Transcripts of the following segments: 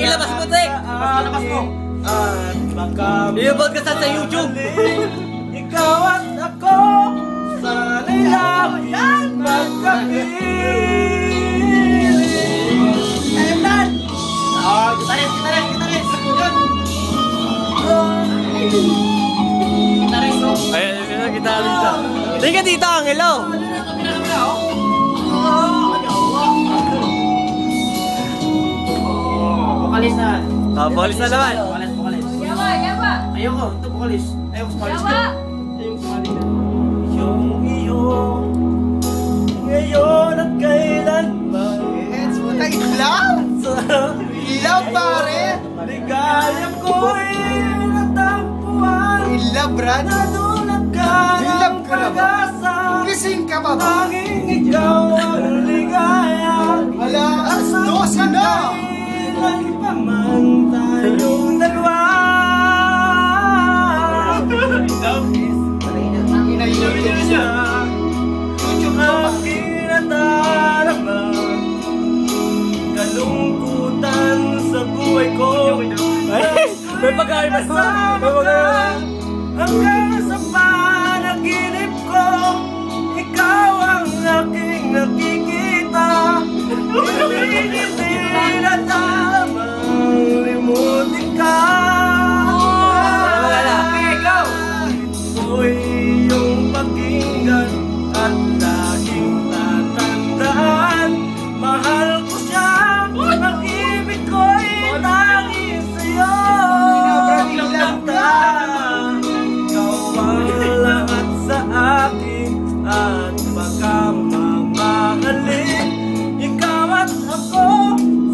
ilabas mo, Tek! Labas mo! At baka I-upload ka sa YouTube! ikaw at ako sana'y laging magkapiling. Ayun dan! Gitaris! Gitaris, no? Ayun, gitaris na. Tingin ka dito, Angelo! Vokalis na. Vokalis na naman. Vokalis. Yawa! Ayoko, ito vokalis. Ayoko sa vokalis ka. Yawa! Ayoko sa vokalis ka. Yung iyo ngayon at kailanman. Yes, putang ilaw! Ilaw, pare! Ligaya ko'y natagpuan. Ilaw, Brad! Nadulat ka Ilaw ng ka na ba? pag-asa. Gising ka ba ba? Tanging ikaw ang ligaya. Wala, alas 12 na! Lagi pa man tayong dalawa. Aking nadarama kalungkutan sa buhay ko. May pagkain pa sa... Hanggang sa panaginip ko, ikaw ang aking nakikita. Hindi na tamang limutin ka. Okay, go! Ito'y iyong pakinggan at laging tatandaan. Mahal ko siya, ang ibig ko'y tanging sa'yo. Ikaw ang lahat sa akin at pagkamamahalin. Ikaw at ako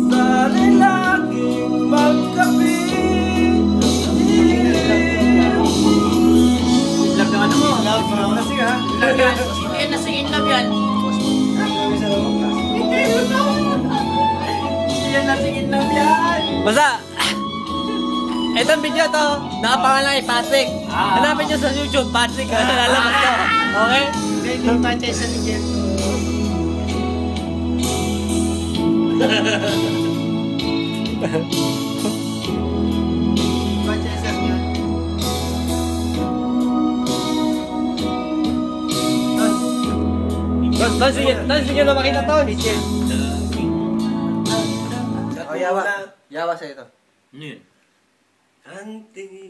sana'y laging magkapiling. Love na ano mo? Kasi nga, Sige, nasingin love yan. Yan, nasingin love yan. Basta, itong video to, nakapangalan kay Patrick. Hanapin nyo sa YouTube, Patrick. Lalabas ko. Okay? Hindi tayo sa ligyan. Manchester niya. Sige na makita to. yawa. Yawa sa ito. Ano yun? Ang tingin